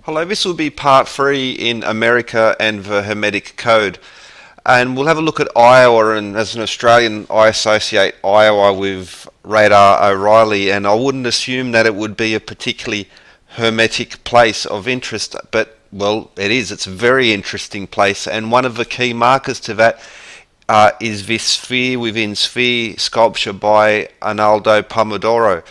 Hello, this will be part 3 in America and the Hermetic Code. And we'll have a look at Iowa, and as an Australian, I associate Iowa with Radar O'Reilly, and I wouldn't assume that it would be a particularly hermetic place of interest, but, well, it is. It's a very interesting place, and one of the key markers to that is this sphere within sphere sculpture by Arnaldo Pomodoro.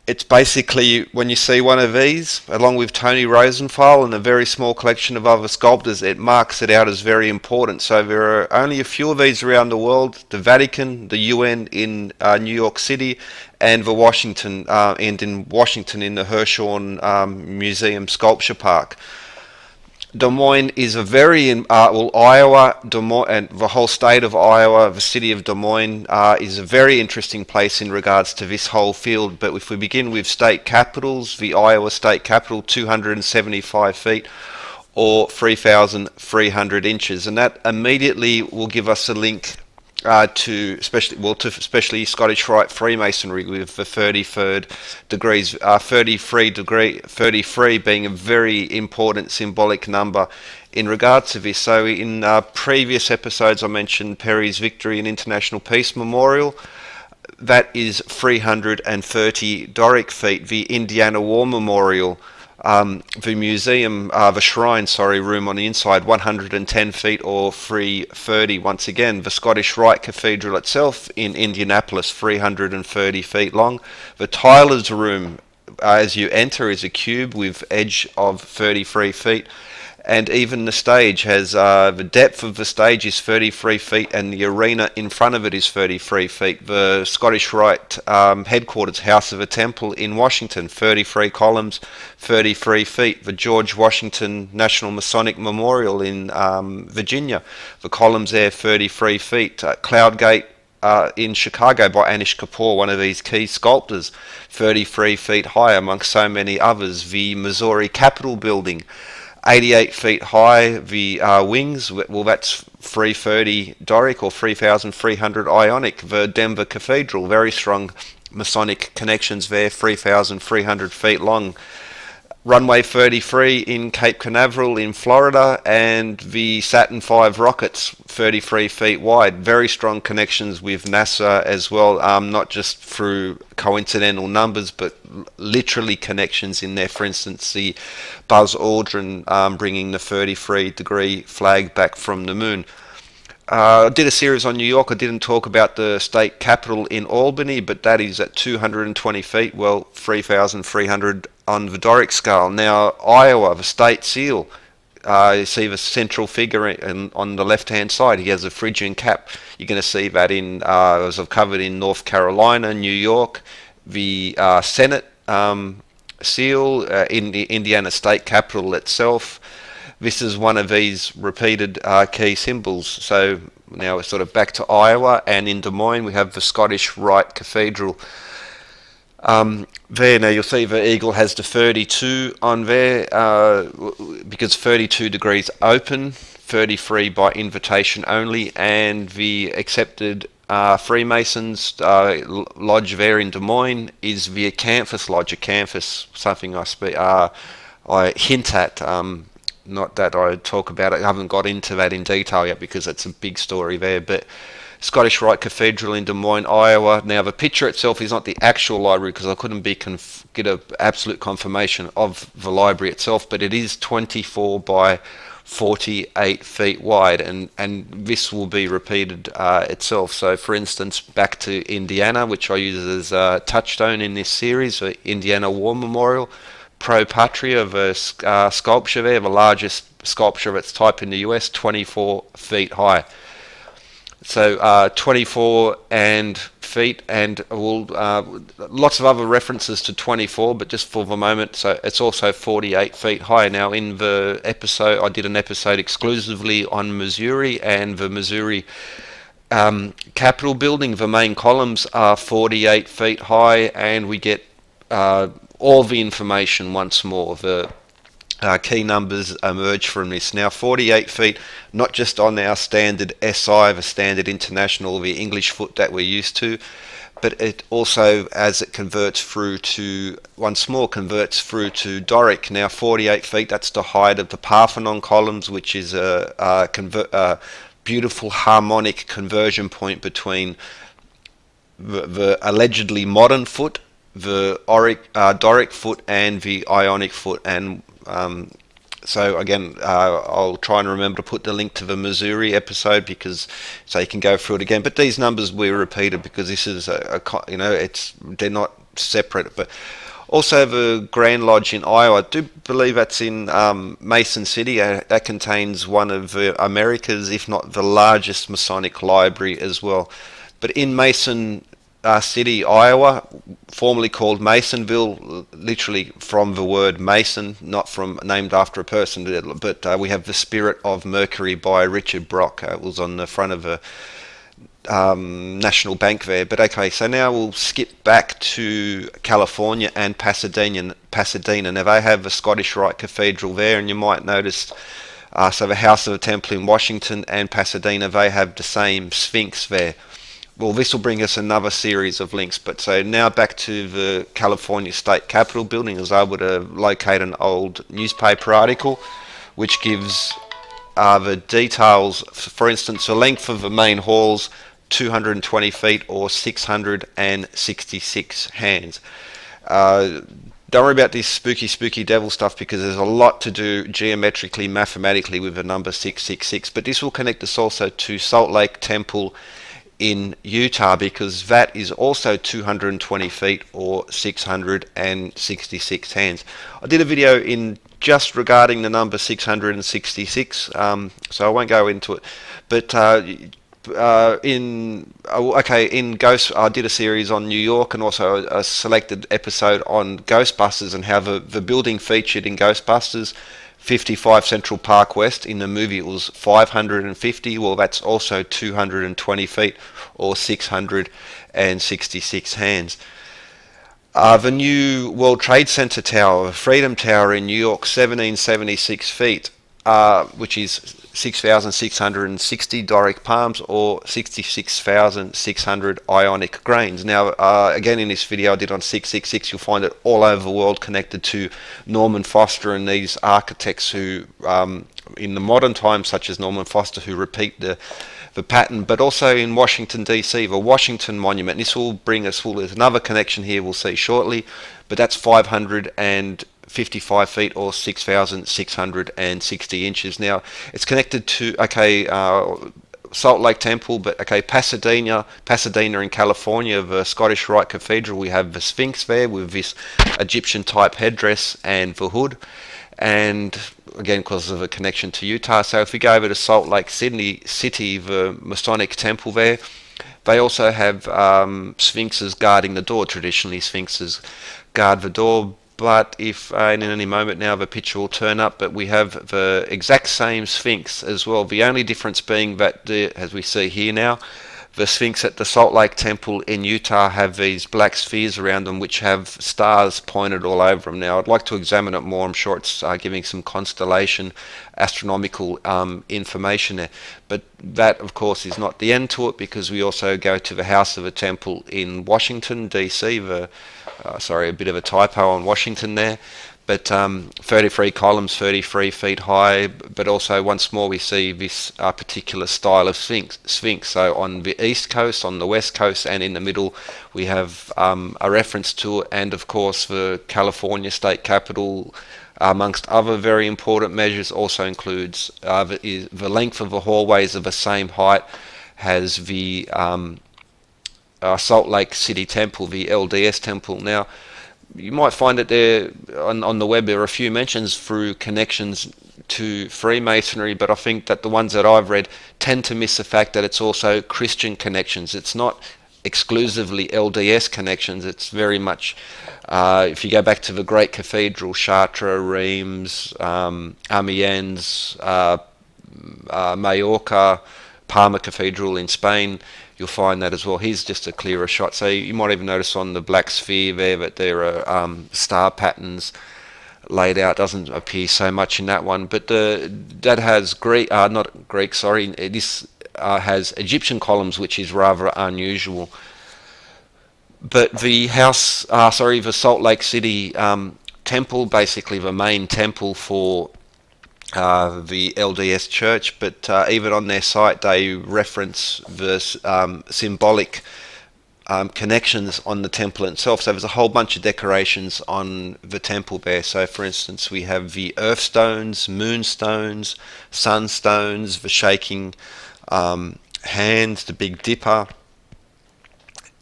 It's basically, when you see one of these, along with Tony Rosenthal and a very small collection of other sculptors, it marks it out as very important. So there are only a few of these around the world: the Vatican, the UN in New York City, and the Washington, in the Hirshhorn Museum Sculpture Park. Des Moines is a Iowa, Des Moines, and the whole state of Iowa, the city of Des Moines, is a very interesting place in regards to this whole field. But if we begin with state capitals, the Iowa state capital, 275 feet or 3,300 inches, and that immediately will give us a link to especially Scottish Rite Freemasonry, with the 33 degrees, 33 being a very important symbolic number in regard to this. So in previous episodes I mentioned Perry's Victory and International Peace Memorial. That is 330 Doric feet. The Indiana War Memorial, the museum, the shrine, room on the inside, 110 feet or 330. Once again, the Scottish Rite Cathedral itself in Indianapolis, 330 feet long. The Tyler's room, as you enter, is a cube with edge of 33 feet. And even the stage has, the depth of the stage is 33 feet, and the arena in front of it is 33 feet. The Scottish Rite headquarters, House of a Temple in Washington, 33 columns, 33 feet. The George Washington National Masonic Memorial in Virginia, the columns there, 33 feet. Cloudgate in Chicago by Anish Kapoor, one of these key sculptors, 33 feet high, amongst so many others. The Missouri Capitol building, 88 feet high. The wings, well, that's 330 Doric or 3,300 Ionic. The Denver Cathedral, very strong Masonic connections there, 3,300 feet long. Runway 33 in Cape Canaveral in Florida, and the Saturn V rockets, 33 feet wide. Very strong connections with NASA as well, not just through coincidental numbers, but literally connections in there. For instance, the Buzz Aldrin bringing the 33-degree flag back from the moon. I did a series on New York. I didn't talk about the state capital in Albany, but that is at 220 feet, well, 3,300 on the Doric scale. Now, Iowa, the state seal, you see the central figure on the left-hand side. He has a Phrygian cap. You're going to see that in, as I've covered, in North Carolina, New York. The Senate seal in the Indiana state capitol itself. This is one of these repeated key symbols. So now we're sort of back to Iowa, and in Des Moines we have the Scottish Rite Cathedral. There, now you'll see the eagle has the 32 on there, because 32 degrees open, 33 by invitation only, and the accepted Freemasons lodge there in Des Moines is the Acanthus Lodge. Acanthus, something I hint at. Not that I talk about it, I haven't got into that in detail yet because it's a big story there. But Scottish Rite Cathedral in Des Moines, Iowa. Now the picture itself is not the actual library, because I couldn't get an absolute confirmation of the library itself, but it is 24 by 48 feet wide, and this will be repeated itself. So for instance, back to Indiana, which I use as a touchstone in this series, the Indiana War Memorial, Pro Patria, the sculpture there, the largest sculpture of its type in the US, 24 feet high. So 24 feet, and lots of other references to 24, but just for the moment, so it's also 48 feet high. Now in the episode, I did an episode exclusively on Missouri, and the Missouri Capitol building, the main columns are 48 feet high, and we get all the information once more. The key numbers emerge from this. Now 48 feet, not just on our standard SI, the standard international, the English foot that we're used to, but it also, as it converts through to, once more converts through to Doric. Now 48 feet, that's the height of the Parthenon columns, which is a beautiful harmonic conversion point between the allegedly modern foot, the Doric foot, and the Ionic foot. And so again, I'll try and remember to put the link to the Missouri episode, because so you can go through it again. But these numbers we repeated because this is they're not separate. But also the Grand Lodge in Iowa, I do believe that's in Mason City. That contains one of America's, if not the largest, Masonic library as well. But in Mason City, Iowa, formerly called Masonville, literally from the word Mason, not from named after a person, but we have The Spirit of Mercury by Richard Brock. It was on the front of a National Bank there. But okay, so now we'll skip back to California and Pasadena. Now they have the Scottish Rite Cathedral there, and you might notice so the House of the Temple in Washington and Pasadena, they have the same Sphinx there. Well, this will bring us another series of links. But so now back to the California State Capitol building. I was able to locate an old newspaper article which gives the details. For instance, the length of the main halls, 220 feet or 666 hands. Don't worry about this spooky devil stuff, because there's a lot to do geometrically, mathematically with the number 666. But this will connect us also to Salt Lake Temple in Utah, because that is also 220 feet or 666 hands. I did a video in just regarding the number 666, so I won't go into it. But in Ghost, I did a series on New York, and also a selected episode on Ghostbusters and how the building featured in Ghostbusters 55 Central Park West. In the movie it was 550. Well, that's also 220 feet or 666 hands. The new World Trade Center Tower, Freedom Tower in New York, 1776 feet, which is 6,660 Doric palms or 66,600 Ionic grains. Now, again, in this video I did on 666, you'll find it all over the world connected to Norman Foster and these architects who, in the modern times, such as Norman Foster, who repeat the pattern. But also in Washington, D.C., the Washington Monument. This will bring us, there's another connection here we'll see shortly, but that's 555 feet or 6,660 inches. Now, it's connected to, Salt Lake Temple, but Pasadena in California, the Scottish Rite Cathedral, we have the Sphinx there with this Egyptian type headdress and the hood, and again because of a connection to Utah. So if we go over to Salt Lake City, the Masonic Temple there, they also have Sphinxes guarding the door. Traditionally, Sphinxes guard the door, but if in any moment now the picture will turn up, but we have the exact same Sphinx as well. The only difference being that, as we see here now, the Sphinx at the Salt Lake Temple in Utah have these black spheres around them which have stars pointed all over them. Now, I'd like to examine it more. I'm sure it's giving some constellation astronomical information there. But that, of course, is not the end to it, because we also go to the House of the Temple in Washington, D.C. Sorry, a bit of a typo on Washington there. But 33 columns, 33 feet high, but also once more we see this particular style of Sphinx. So on the east coast, on the west coast, and in the middle we have a reference to it. And of course the California State Capitol, amongst other very important measures, also includes the length of the hallways of the same height, has the Salt Lake City Temple, the LDS Temple. Now, you might find that there on the web there are a few mentions through connections to Freemasonry, but I think that the ones that I've read tend to miss the fact that it's also Christian connections. It's not exclusively LDS connections. It's very much, if you go back to the Great Cathedrals, Chartres, Reims, Amiens, Mallorca, Palma Cathedral in Spain, you'll find that as well. Here's just a clearer shot. So you might even notice on the black sphere there that there are star patterns laid out. Doesn't appear so much in that one, but that has this has Egyptian columns, which is rather unusual. But the the Salt Lake City temple, basically the main temple for the LDS Church, but even on their site they reference the symbolic connections on the temple itself. So there's a whole bunch of decorations on the temple there. So for instance, we have the earth stones, moon stones, sun stones, the shaking hands, the Big Dipper,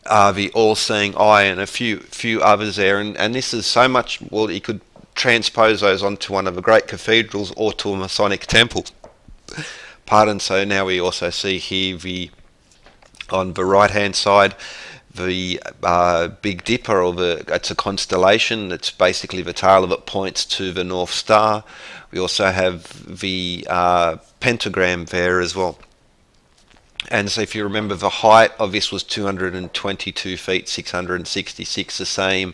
the all-seeing eye, and a few others there. And this is so much, well, you could transpose those onto one of the great cathedrals or to a Masonic temple. Pardon. So now we also see here on the right-hand side, the Big Dipper, or it's a constellation. It's basically the tail of it points to the North Star. We also have the pentagram there as well. And so if you remember, the height of this was 222 feet, 666, the same,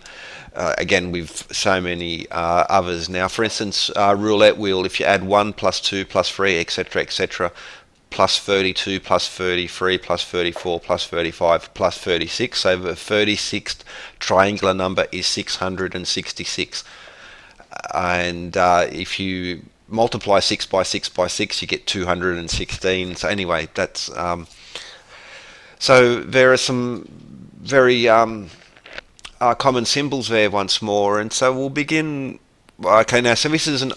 again, with so many others. Now, for instance, roulette wheel, if you add 1 plus 2 plus 3, etc., plus 32, plus 33, plus 34, plus 35, plus 36. So the 36th triangular number is 666. And if you multiply 6 by 6 by 6, you get 216. So anyway, that's... so there are some very common symbols there once more. And so we'll begin... Okay, now, so this is an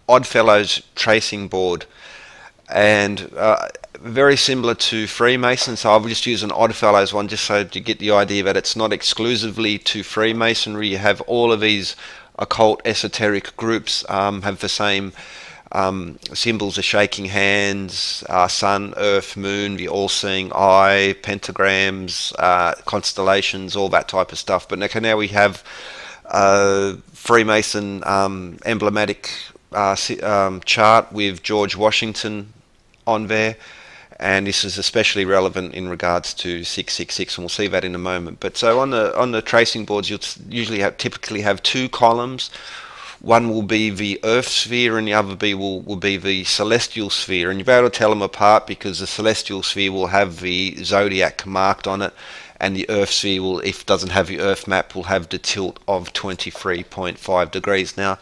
Oddfellows tracing board. And very similar to Freemasons, so I'll just use an Oddfellows one just so to get the idea that it's not exclusively to Freemasonry. You have all of these occult esoteric groups have the same symbols: of shaking hands, sun, earth, moon, the all-seeing eye, pentagrams, constellations, all that type of stuff. But okay, now we have Freemason emblematic chart with George Washington on there, and this is especially relevant in regards to 666, and we'll see that in a moment. But so on the tracing boards, you'll usually typically have two columns. One will be the Earth sphere, and the other will be the celestial sphere. And you'll be able to tell them apart because the celestial sphere will have the zodiac marked on it, and the Earth sphere will, if it doesn't have the Earth map, will have the tilt of 23.5 degrees. Now,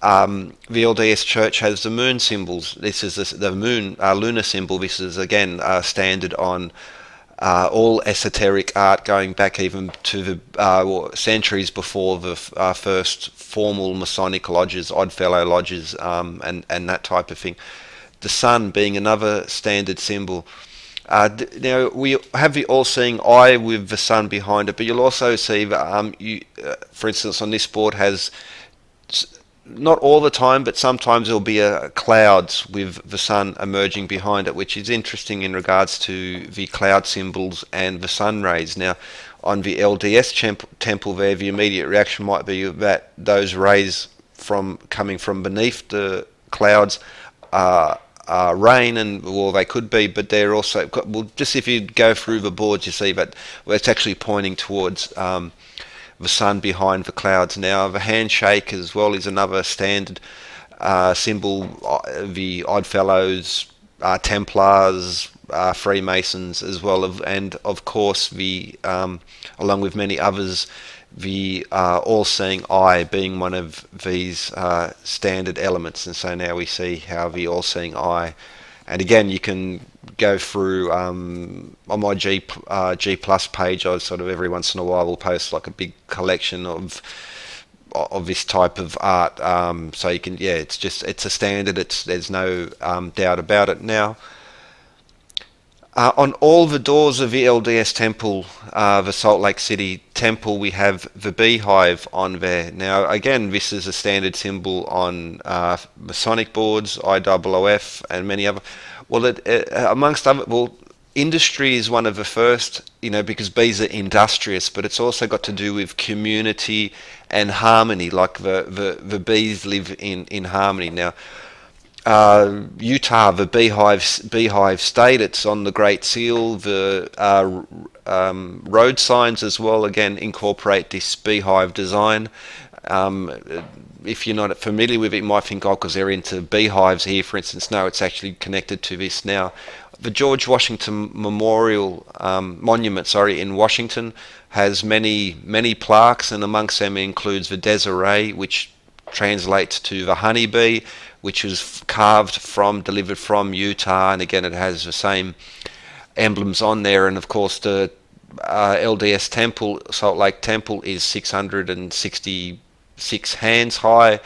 the LDS Church has the moon symbols. This is the moon lunar symbol. This is again standard on all esoteric art, going back even to the centuries before the first formal Masonic lodges, Oddfellow lodges, and that type of thing. The sun being another standard symbol. Now we have the all-seeing eye with the sun behind it, but you'll also see for instance, on this board has, not all the time, but sometimes there'll be clouds with the sun emerging behind it, which is interesting in regards to the cloud symbols and the sun rays. Now, on the LDS temple there, the immediate reaction might be that those rays coming from beneath the clouds are rain, and well, they could be, but they're also, well, just if you go through the boards, you see that it's actually pointing towards the sun behind the clouds. Now, the handshake as well is another standard symbol. The Oddfellows, Templars, Freemasons as well, and of course along with many others, the all-seeing eye being one of these standard elements. And so now we see how the all-seeing eye, and again, you can go through on my G Plus page. I sort of every once in a while will post like a big collection of this type of art. So you can, it's a standard. There's no doubt about it. Now, on all the doors of the LDS temple, the Salt Lake City temple, we have the beehive on there. Now, again, this is a standard symbol on Masonic boards, IOOF, and many other. Well, amongst other, industry is one of the first, because bees are industrious, but it's also got to do with community and harmony. Like the bees live in harmony. Now, Utah, the beehive state, it's on the Great Seal. The road signs as well, again, incorporate this beehive design. If you're not familiar with it, you might think, because they're into beehives here, for instance. No, it's actually connected to this. Now, The George Washington Memorial Monument, in Washington, has many plaques, and amongst them includes the Desiree, which translates to the honeybee, which was delivered from Utah, and again it has the same emblems on there. And of course the LDS temple, Salt Lake Temple, is 666 hands high.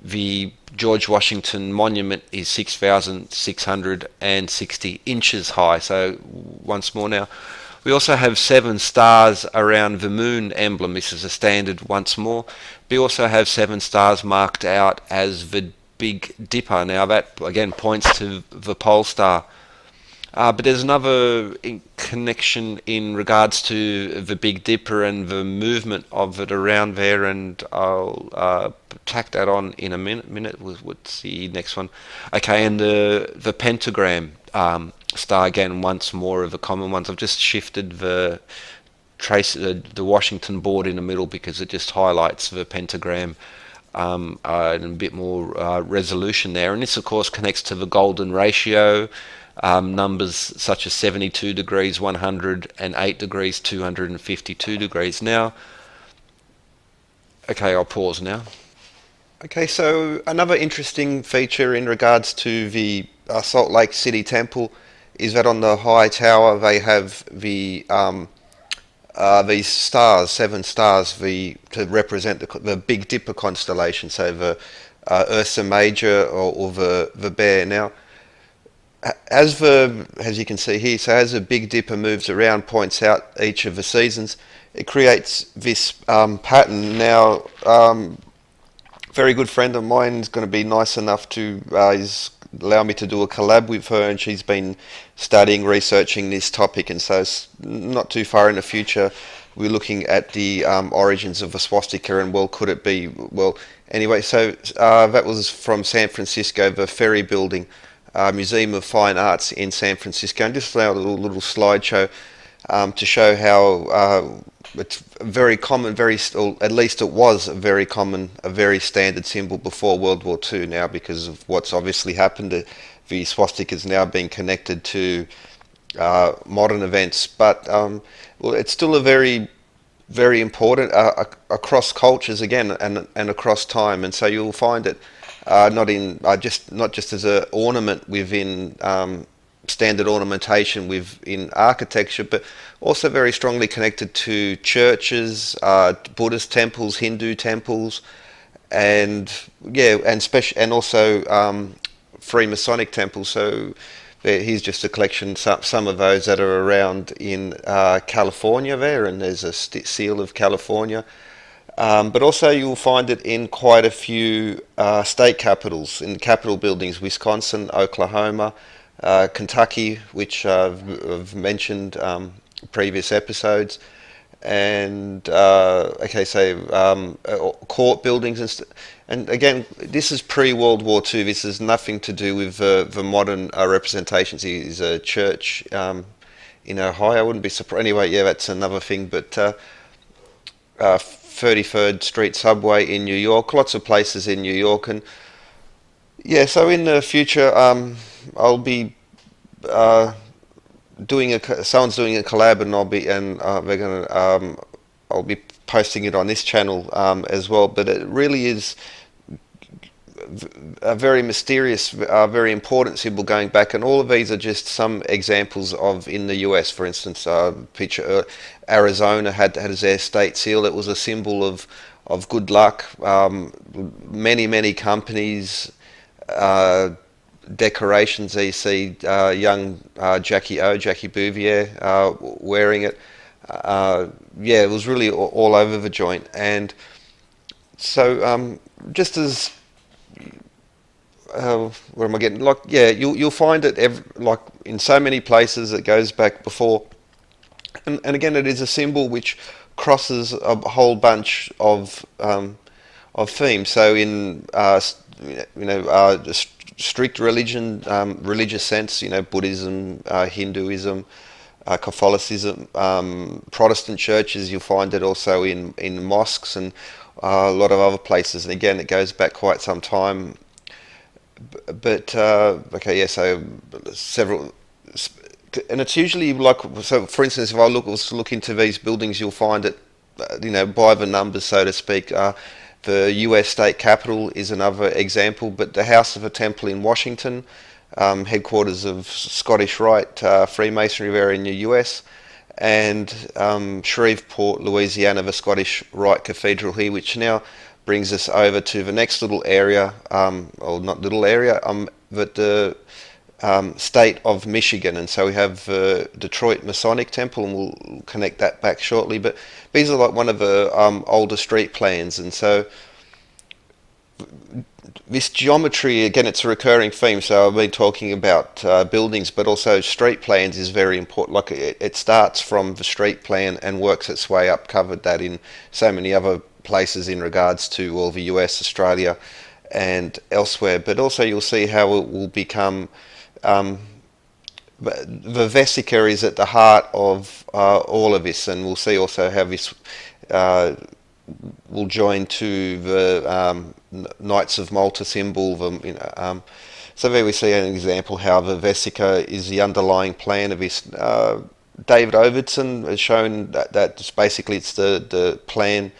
The George Washington Monument is 6,660 inches high. So once more now, we also have 7 stars around the moon emblem. This is a standard once more. We also have 7 stars marked out as the Big Dipper. Now that again points to the pole star. But there's another connection in regards to the Big Dipper and the movement of it around there, and I'll tack that on in a minute. What's the next one? Okay, and the pentagram star, again, once more of the common ones. I've just shifted the Washington board in the middle because it just highlights the pentagram and a bit more resolution there. And this, of course, connects to the golden ratio. Numbers such as 72 degrees, 108 degrees, 252 degrees. Now, okay, I'll pause now. Okay, so another interesting feature in regards to the Salt Lake City Temple is that on the high tower they have the these stars, 7 stars, to represent the Big Dipper constellation. So the Ursa Major or the Bear. Now, as you can see here, so as the Big Dipper moves around, points out each of the seasons, it creates this pattern. Now, very good friend of mine is going to be nice enough to allow me to do a collab with her, and she's been studying, researching this topic, and so it's not too far in the future we're looking at the origins of the swastika, and well, could it be? Well, anyway, so that was from San Francisco, the Ferry Building. Museum of Fine Arts in San Francisco, and just a little slideshow to show how it's very common, or at least it was a very standard symbol before World War II. Now, because of what's obviously happened, the swastika is now being connected to modern events, but well, it's still a very important across cultures again, and across time, and so you'll find it. Not just as an ornament within standard ornamentation within architecture, but also very strongly connected to churches, Buddhist temples, Hindu temples, and also Freemasonic temples. So here's just a collection, some of those that are around in California there, and there's a seal of California. But also you'll find it in quite a few state capitals, in capitol buildings, Wisconsin, Oklahoma, Kentucky, which I've mentioned previous episodes, and court buildings, and again, this is pre-World War II. This has nothing to do with the modern representations. It is a church in Ohio. I wouldn't be surprised. Anyway, yeah, that's another thing, but 33rd Street subway in New York, lots of places in New York, and yeah. So in the future, I'll be someone's doing a collab, and I'll be posting it on this channel as well. But it really is a very mysterious, very important symbol going back, and all of these are just some examples of in the US. For instance, picture Arizona had their state seal. It was a symbol of good luck. Many companies, decorations. You see young Jackie Bouvier wearing it. It was really all over the joint, and so just as where am I getting? Like, yeah, you'll find it like in so many places. It goes back before, and again, it is a symbol which crosses a whole bunch of themes. So in strict religious sense, Buddhism, Hinduism, Catholicism, Protestant churches. You'll find it also in mosques and a lot of other places. And again, it goes back quite some time. But so several and it's usually like, so for instance, if I was to look into these buildings, you'll find it, by the numbers, so to speak. The US state capitol is another example, but the House of a Temple in Washington, headquarters of Scottish Rite Freemasonry there in the US, and Shreveport, Louisiana, the Scottish Rite Cathedral here, which now brings us over to the next little area, or not little area, but the state of Michigan. And so we have Detroit Masonic Temple, and we'll connect that back shortly. But these are like one of the older street plans, and so this geometry, again, it's a recurring theme. So I've been talking about buildings, but also street plans is very important. Like it starts from the street plan and works its way up. Covered that in so many other places in regards to all the US, Australia, and elsewhere. But also you'll see how it will become. The vesica is at the heart of all of this, and we'll see also how this will join to the Knights of Malta symbol. So there we see an example how the vesica is the underlying plan of this. David Overton has shown that basically it's the plan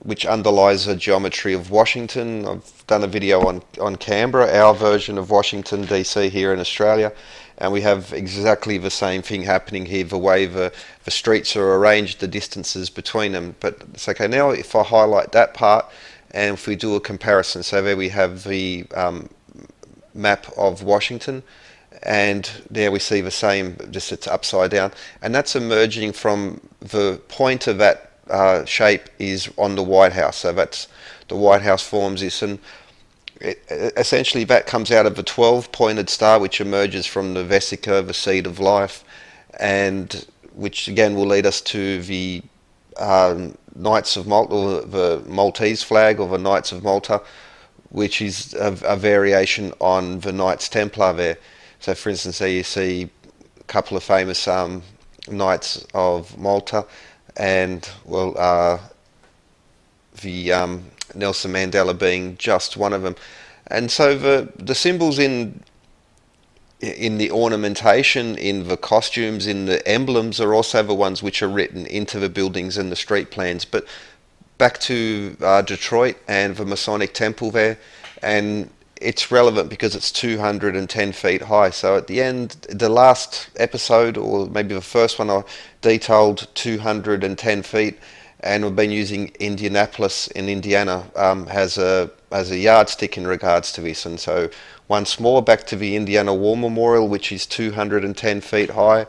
which underlies the geometry of Washington. I've done a video on Canberra, our version of Washington DC here in Australia, and we have exactly the same thing happening here, the way the streets are arranged, the distances between them. But it's okay. Now if I highlight that part, and if we do a comparison, so there we have the map of Washington, and there we see the same, just it's upside down, and that's emerging from the point of that shape is on the White House. So that's the White House forms this, and essentially that comes out of the 12-pointed star which emerges from the vesica, the seed of life, and which again will lead us to the Knights of Malta, or the Maltese flag, or the Knights of Malta, which is a variation on the Knights Templar there. So for instance, there you see a couple of famous Knights of Malta, and the Nelson Mandela being just one of them. And so the symbols in the ornamentation, in the costumes, in the emblems are also the ones which are written into the buildings and the street plans. But back to Detroit and the Masonic Temple there, and it's relevant because it's 210 feet high. So at the end, the last episode, or maybe the first one, I detailed 210 feet, and we've been using Indianapolis in Indiana as a yardstick in regards to this. And so once more, back to the Indiana War Memorial, which is 210 feet high.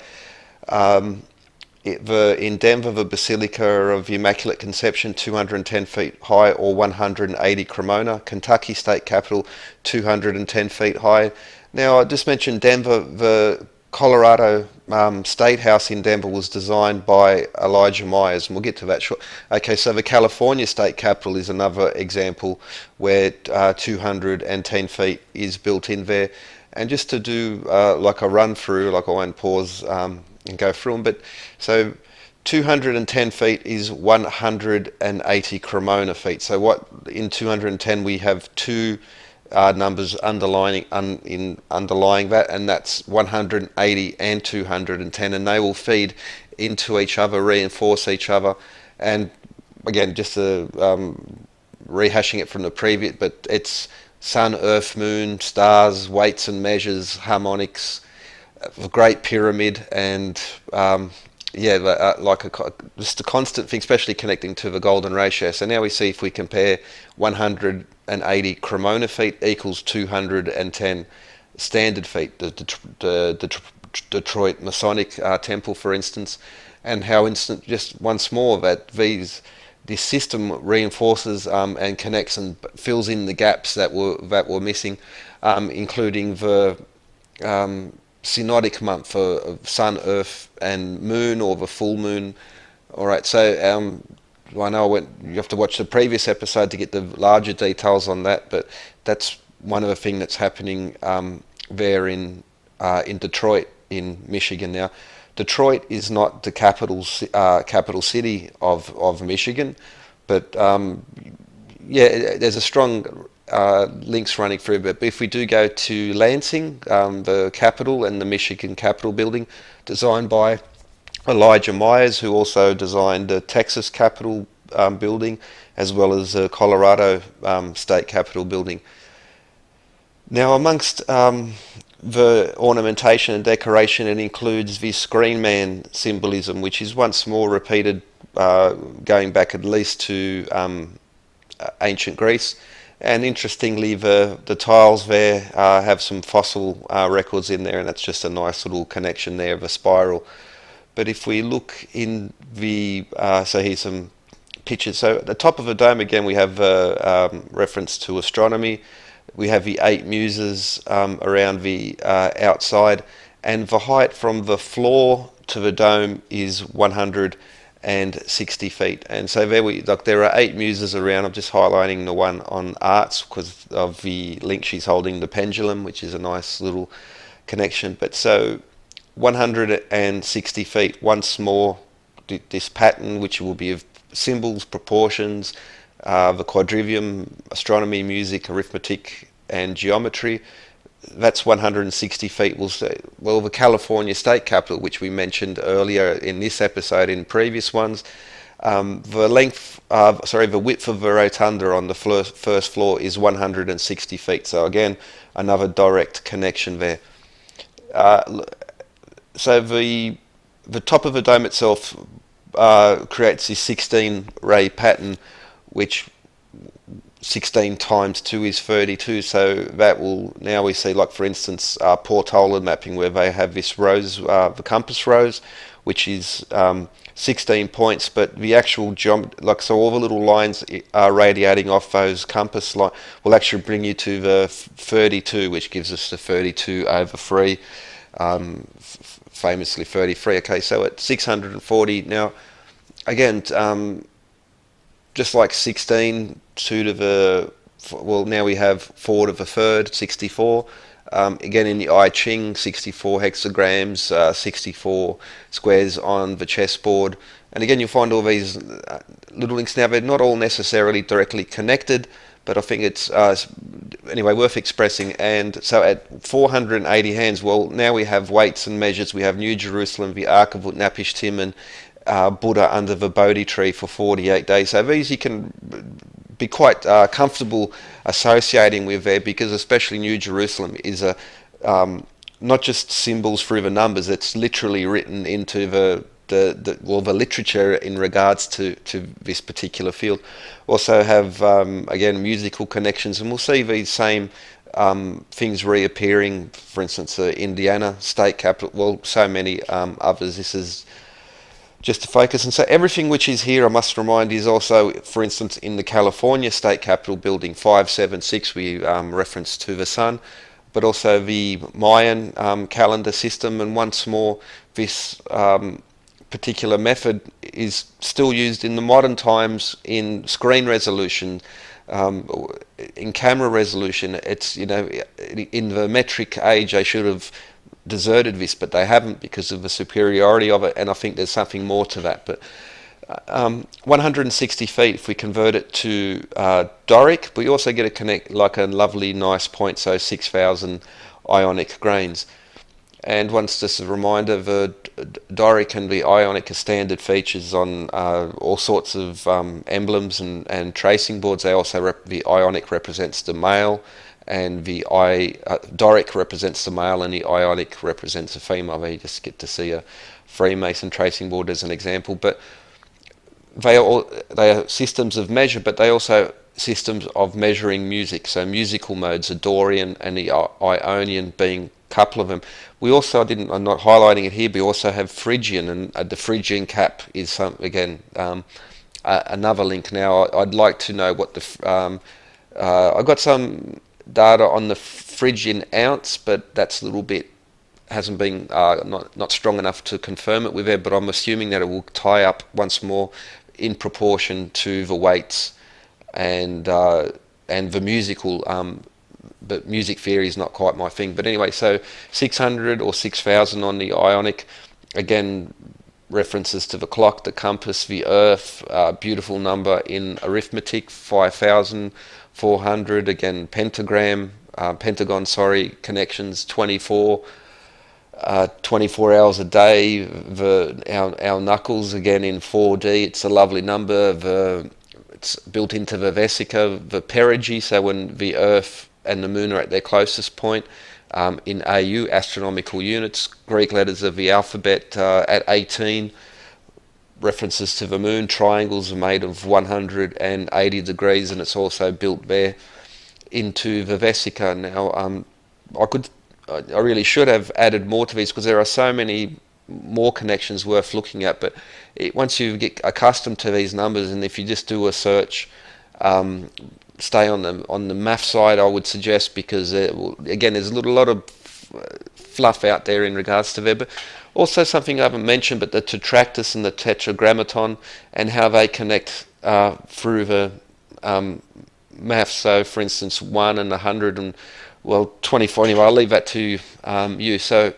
In Denver, the Basilica of the Immaculate Conception, 210 feet high, or 180 Cremona. Kentucky State Capitol, 210 feet high. Now, I just mentioned Denver. The Colorado State House in Denver was designed by Elijah Myers, and we'll get to that short. Okay, so the California State Capitol is another example where 210 feet is built in there. And just to do like a run through, like I won't pause and go through them, but so 210 feet is 180 Cremona feet. So what in 210 we have two numbers underlying that, and that's 180 and 210, and they will feed into each other, reinforce each other. And again, just rehashing it from the previous, but it's sun, earth, moon, stars, weights and measures, harmonics, the Great Pyramid, and just a constant thing, especially connecting to the golden ratio. So now we see if we compare 180 Cremona feet equals 210 standard feet, the Detroit Masonic Temple, for instance, and how just once more that this system reinforces and connects and fills in the gaps that were missing, including the synodic month of sun, earth, and moon, or the full moon. All right, so I know you have to watch the previous episode to get the larger details on that, but that's one of the things that's happening there in Detroit, in Michigan. Now, Detroit is not the capital city of Michigan, but there's a strong links running through. But if we do go to Lansing, the capital and the Michigan Capitol building, designed by Elijah Myers, who also designed the Texas Capitol building, as well as the Colorado State Capitol building. Now, amongst the ornamentation and decoration, it includes the screen man symbolism, which is once more repeated, going back at least to ancient Greece. And interestingly, the tiles there have some fossil records in there, and that's just a nice little connection there of a spiral. But if we look in the, so here's some pictures. So at the top of the dome, again, we have reference to astronomy. We have the 8 muses around the outside, and the height from the floor to the dome is 160 feet. And so there are 8 muses around. I'm just highlighting the one on arts because of the link she's holding, the pendulum, which is a nice little connection. But so 160 feet. Once more, this pattern, which will be of symbols, proportions, the quadrivium, astronomy, music, arithmetic, and geometry. That's 160 feet. Well, the California State Capitol, which we mentioned earlier in this episode, in previous ones, the width of the rotunda on the first floor is 160 feet. So again, another direct connection there. So the top of the dome itself creates this 16 ray pattern, which 16 times 2 is 32, so that will, now we see, like for instance, Portola mapping, where they have this rose, the compass rose, which is 16 points, but the actual so all the little lines are radiating off those compass line will actually bring you to the 32, which gives us the 32 over 3, famously 33. Okay, so at 640, now again, just like 16, 2 to the, well, now we have 4 to the third, 64. Again, in the I Ching, 64 hexagrams, 64 squares on the chessboard. And again, you'll find all these little links. Now, they're not all necessarily directly connected, but I think it's, anyway, worth expressing. And so at 480 hands, well, now we have weights and measures. We have New Jerusalem, the Ark of Utnapishtim, and Buddha under the Bodhi tree for 48 days. So these you can be quite comfortable associating with there, because especially New Jerusalem is a not just symbols through the numbers, it's literally written into the literature in regards to this particular field. Also have, again, musical connections, and we'll see these same things reappearing, for instance, the Indiana State Capitol, well, so many others. This is just to focus. And so everything which is here, I must remind, is also, for instance, in the California State Capitol building 576, we reference to the sun, but also the Mayan calendar system. And once more, this particular method is still used in the modern times in screen resolution, in camera resolution. It's, in the metric age, they should have deserted this, but they haven't, because of the superiority of it, and I think there's something more to that. But 160 feet, if we convert it to Doric, we also get a lovely nice point, so 6,000 ionic grains. And once just a reminder, the Doric and the Ionic are standard features on all sorts of emblems and tracing boards. They also the Ionic represents the male, and the Doric represents the male, and the Ionic represents the female. There you just get to see a Freemason tracing board as an example. But they are systems of measure, but they also systems of measuring music. So musical modes, the Dorian and the Ionian being a couple of them. We also, I'm not highlighting it here, but we also have Phrygian, and the Phrygian cap is another link. Now, I'd like to know what the I've got some data on the Phrygian ounce, but that's a little bit, hasn't been not strong enough to confirm it with it, but I'm assuming that it will tie up once more in proportion to the weights and the musical, but music theory is not quite my thing. But anyway, so 600 or 6,000 on the Ionic, again references to the clock, the compass, the earth, beautiful number in arithmetic, 5,400, again pentagon, connections, 24 hours a day. Our knuckles, again in 4D, it's a lovely number. It's built into the vesica, the perigee, so when the earth and the moon are at their closest point. In AU, astronomical units, Greek letters of the alphabet at 18, references to the moon, triangles are made of 180 degrees, and it's also built there into the vesica. Now, I really should have added more to these because there are so many more connections worth looking at, but once you get accustomed to these numbers, and if you just do a search, stay on the math side, I would suggest, because again, there's a lot of fluff out there in regards to there, but also something I haven't mentioned, but the tetractys and the tetragrammaton and how they connect through the math. So, for instance, 1 and 100 and 24. Anyway, I'll leave that to you. So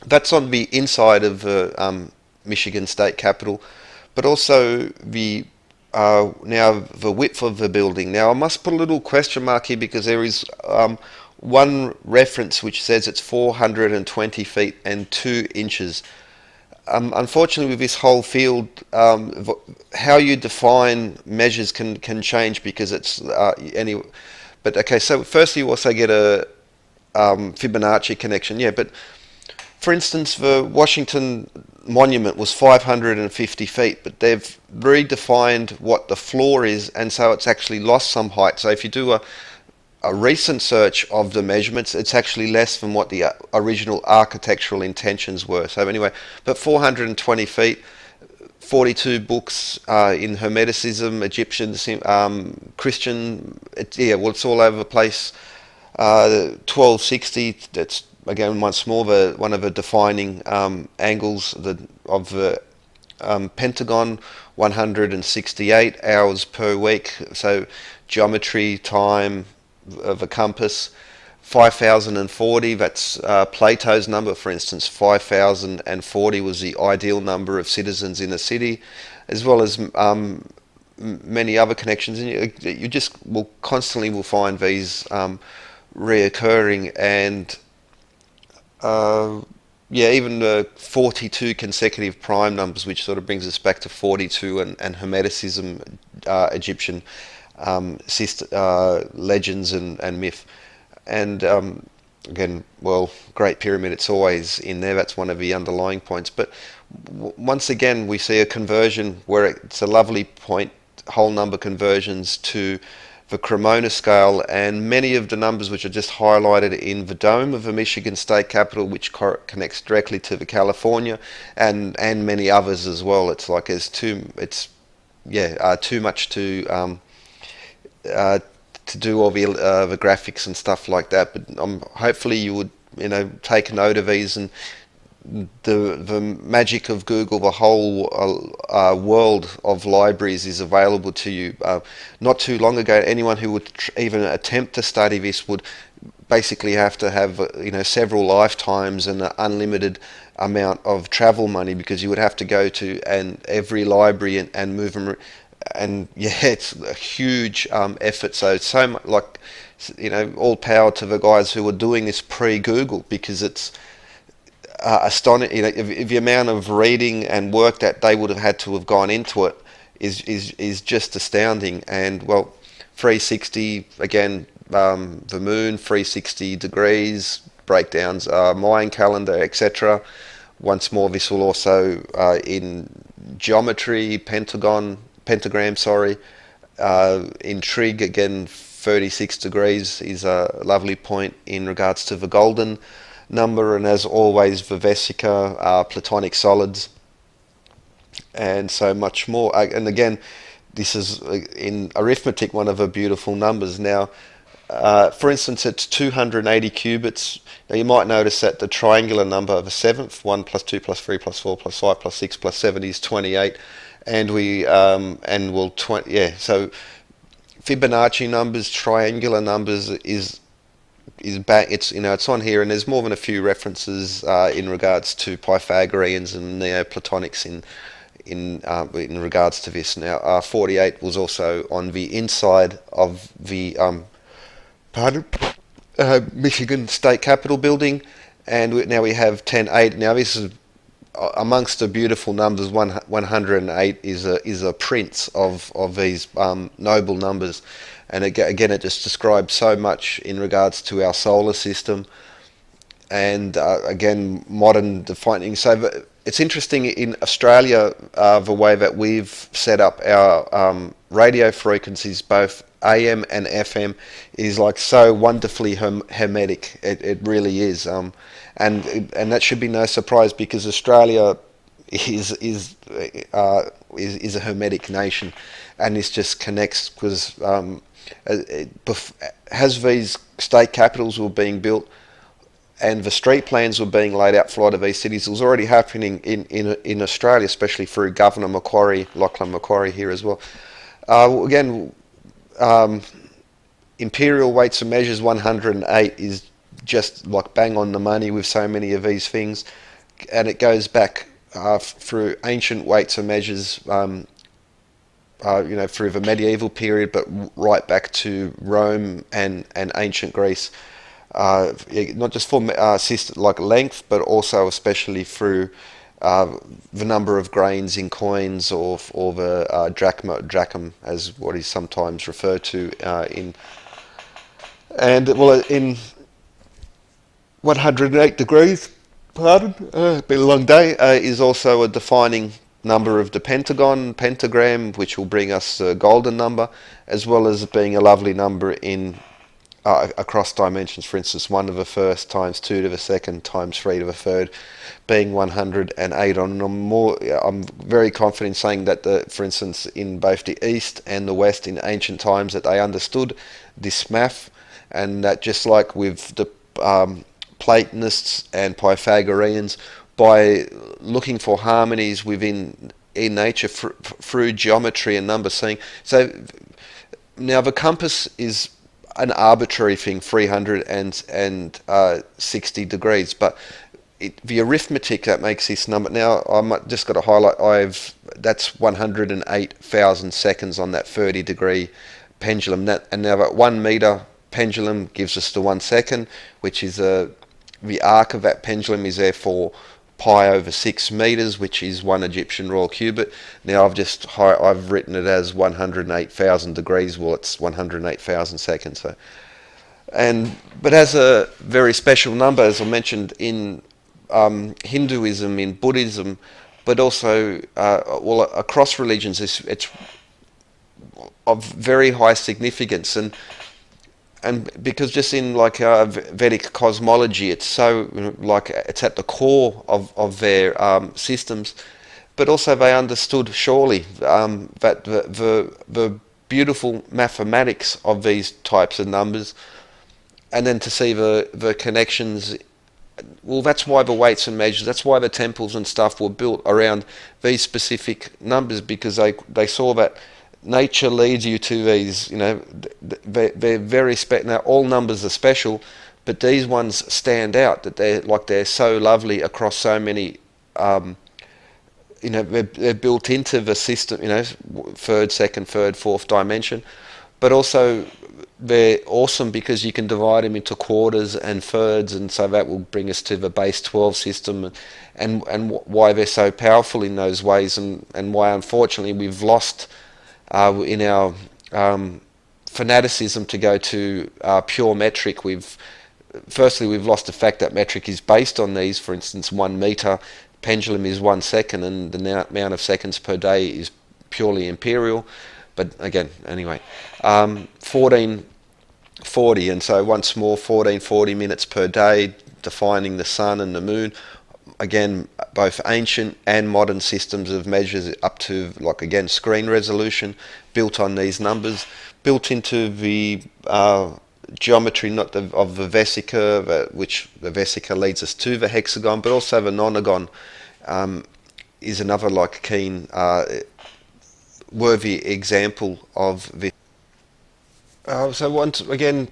that's on the inside of Michigan State Capitol, but also now the width of the building. Now I must put a little question mark here because there is one reference which says it's 420 feet and 2 inches. Unfortunately, with this whole field, how you define measures can change because it's any. But okay, so firstly you also get a Fibonacci connection. Yeah, but for instance, the Washington Monument was 550 feet, but they've redefined what the floor is, and so it's actually lost some height. So if you do a recent search of the measurements, it's actually less than what the original architectural intentions were. So anyway, but 420 feet, 42 books in Hermeticism, Egyptian, Christian, it's all over the place. 1260, that's again once more one of the defining angles of the pentagon. 168 hours per week, so geometry, time of a compass. 5,040, that's Plato's number, for instance. 5,040 was the ideal number of citizens in a city, as well as many other connections. And you just will constantly find these reoccurring, and even the 42 consecutive prime numbers, which sort of brings us back to 42 and Hermeticism, Egyptian legends and myth. And again, Great Pyramid, it's always in there. That's one of the underlying points. But once again, we see a conversion where it's a lovely point, whole number conversions to the Cremona scale, and many of the numbers which are just highlighted in the dome of the Michigan State Capitol, which connects directly to the California, and many others as well. It's like there's too much to do all the graphics and stuff like that. But hopefully you would take note of these, and the magic of Google, the whole world of libraries is available to you. Not too long ago, anyone who would even attempt to study this would basically have to have several lifetimes and an unlimited amount of travel money, because you would have to go to every library and move them. And it's a huge effort. So it's so much like, all power to the guys who were doing this pre-Google, because it's astonishing. If the amount of reading and work that they would have had to have gone into it is just astounding. And 360 again, the moon, 360 degrees, breakdowns, Mayan calendar, etc. Once more, this will also in geometry, pentagram, in trig, again 36 degrees is a lovely point in regards to the golden number, and as always the vesica, platonic solids, and so much more. And again, this is in arithmetic one of the beautiful numbers. Now for instance, it's 280 cubits. Now you might notice that the triangular number of a seventh, 1 plus 2 plus 3 plus 4 plus 5 plus 6 plus 7 is 28, and so Fibonacci numbers, triangular numbers, is is back. It's it's on here, and there's more than a few references in regards to Pythagoreans and Neoplatonics in regards to this. Now, 48 was also on the inside of the pardon, Michigan State Capitol building, and now we have 10.8. Now this is amongst the beautiful numbers. 108 is a prince of these noble numbers, and again it just describes so much in regards to our solar system, and again modern defining. So it's interesting in Australia the way that we've set up our radio frequencies, both AM and FM, is like so wonderfully hermetic. It really is, and that should be no surprise because Australia is a hermetic nation, and this just connects because as these state capitals were being built and the street plans were being laid out for a lot of these cities, it was already happening in Australia, especially through Governor Lachlan Macquarie here as well. Again, imperial weights and measures 108 is just like bang on the money with so many of these things, and it goes back through ancient weights and measures, through the medieval period, but right back to Rome and ancient Greece. Not just for like length, but also especially through the number of grains in coins, or the drachm, as what is sometimes referred to in. And well, in 108 degrees, pardon, been a long day, is also a defining number of the pentagram, which will bring us a golden number, as well as being a lovely number in across dimensions. For instance, 1 to the first times 2 to the second times 3 to the third, being 108. I'm very confident in saying that, for instance, in both the East and the West in ancient times, that they understood this math, and that just like with the Platonists and Pythagoreans, by looking for harmonies in nature through geometry and number seeing. So now the compass is an arbitrary thing, 360 degrees, but the arithmetic that makes this number. Now just got to highlight, that's 108,000 seconds on that 30 degree pendulum, and now that 1 meter pendulum gives us the 1 second, which is the arc of that pendulum is therefore pi over 6 meters, which is 1 Egyptian royal cubit. Now I've written it as 108,000 degrees. Well, it's 108,000 seconds. So, but as a very special number, as I mentioned, in Hinduism, in Buddhism, but also across religions, it's of very high significance, and because just in like Vedic cosmology, it's so like it's at the core of their systems, but also they understood surely that the beautiful mathematics of these types of numbers, and then to see the connections. Well, that's why the weights and measures, that's why the temples and stuff were built around these specific numbers, because they saw that nature leads you to these, they're very now all numbers are special, but these ones stand out, that they're so lovely across so many, they're built into the system, third, second, third, fourth dimension, but also they're awesome because you can divide them into quarters and thirds, and so that will bring us to the base 12 system, and why they're so powerful in those ways, and why unfortunately we've lost in our fanaticism to go to pure metric. We've lost the fact that metric is based on these. For instance, 1 meter pendulum is 1 second, and the amount of seconds per day is purely imperial. But again, anyway, 1440, and so once more, 1440 minutes per day, defining the sun and the moon. Again, both ancient and modern systems of measures up to, like, again, screen resolution, built on these numbers, built into the geometry of the vesica, which the vesica leads us to the hexagon, but also the nonagon is another like keen, worthy example of this. So once again,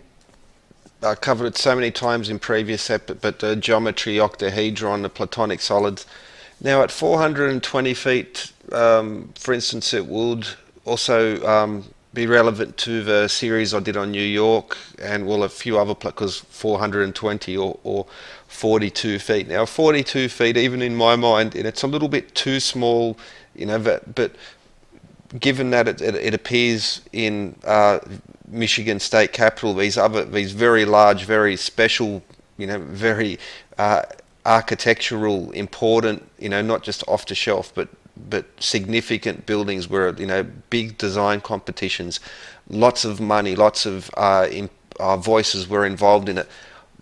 covered it so many times in previous but the geometry, octahedron, the platonic solids. Now at 420 feet, for instance, it would also be relevant to the series I did on New York and well a few other because 420 or 42 feet. Now 42 feet, even in my mind, and it's a little bit too small, you know, but given that it appears in Michigan State Capitol, these very large, very special, you know, very architectural, important, you know, not just off the shelf, but significant buildings where, you know, big design competitions, lots of money, lots of voices were involved in it,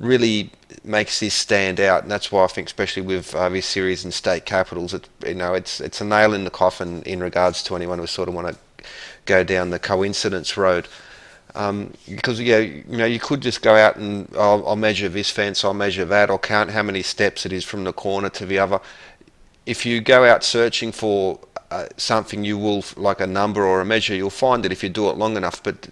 really makes this stand out. And that's why I think, especially with this series in state capitals, it's a nail in the coffin in regards to anyone who sort of want to go down the coincidence road. Because you could just go out and I'll measure this fence, I'll measure that, I'll count how many steps it is from the corner to the other. If you go out searching for something, you will, like a number or a measure, you'll find it if you do it long enough. But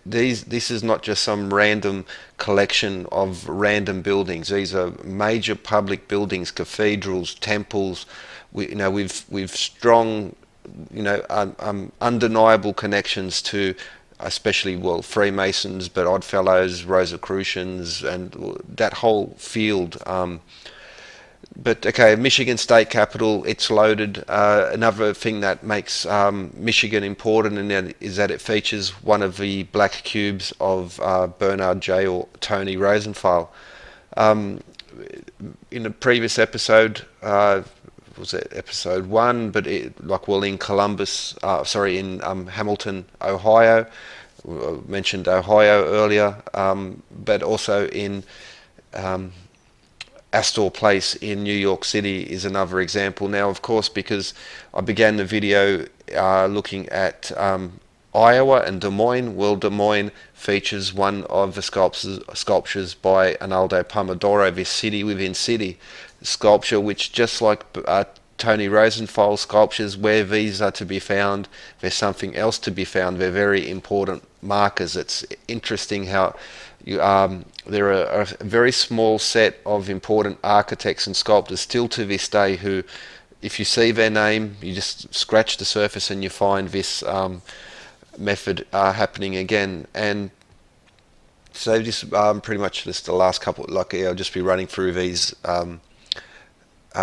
this is not just some random collection of random buildings. These are major public buildings, cathedrals, temples. We've strong, undeniable connections to, especially Freemasons, but Oddfellows, Rosicrucians, and that whole field. But okay, Michigan State Capitol, it's loaded. Another thing that makes Michigan important is that it features one of the black cubes of Bernard J. or Tony Rosenthal. In a previous episode, was it episode 1? But in Columbus, in Hamilton, Ohio. I mentioned Ohio earlier, but also in Astor Place in New York City is another example. Now, of course, because I began the video looking at Iowa and Des Moines, well, Des Moines features one of the sculptures by Arnaldo Pomodoro, this city within city sculpture, which, just like Tony Rosenthal sculptures, where these are to be found, there's something else to be found. They're very important markers. It's interesting how there are a very small set of important architects and sculptors still to this day who, if you see their name, you just scratch the surface and you find this method happening again. And so just pretty much just the last couple, I'll just be running through these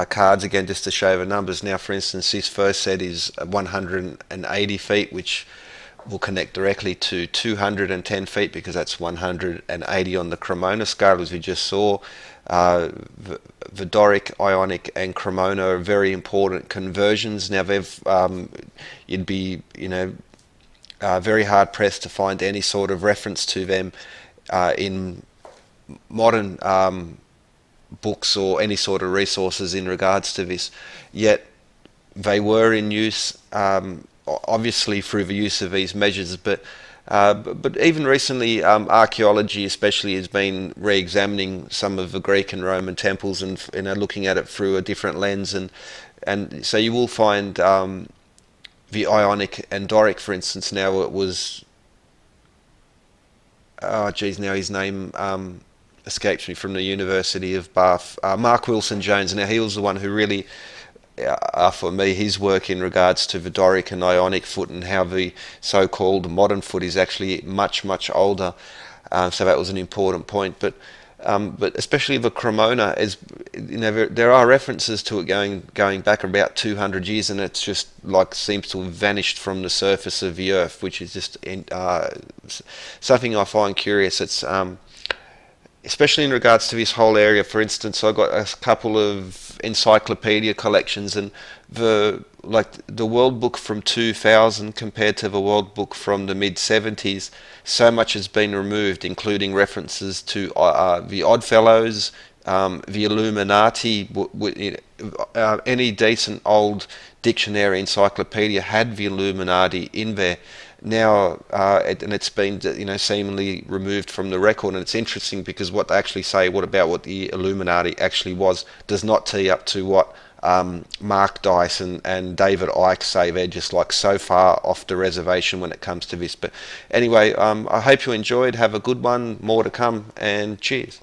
cards again just to show the numbers. Now, for instance, this first set is 180 feet, which will connect directly to 210 feet because that's 180 on the Cremona scale, as we just saw. The Doric, Ionic, and Cremona are very important conversions. Now, you'd be, very hard pressed to find any sort of reference to them in modern books or any sort of resources in regards to this. Yet they were in use. Obviously through the use of these measures, but even recently archaeology especially has been re-examining some of the Greek and Roman temples and looking at it through a different lens, and so you will find the Ionic and Doric, for instance. Now it was now his name escapes me, from the University of Bath, Mark Wilson Jones. Now he was the one who really, for me, his work in regards to the Doric and Ionic foot and how the so-called modern foot is actually much, much older. So that was an important point. But especially the Cremona, there are references to it going back about 200 years, and it's just seems to have vanished from the surface of the earth, which is just something I find curious. It's especially in regards to this whole area. For instance, I got a couple of encyclopedia collections, and the World Book from 2000 compared to the World Book from the mid-70s, so much has been removed, including references to the Oddfellows, the Illuminati. Any decent old dictionary encyclopedia had the Illuminati in there. Now, and it's been seemingly removed from the record, and it's interesting because what they actually say, what the Illuminati actually was, does not tee up to what Mark Dice and David Icke say they're just like so far off the reservation when it comes to this. But anyway, I hope you enjoyed. Have a good one. More to come, and cheers.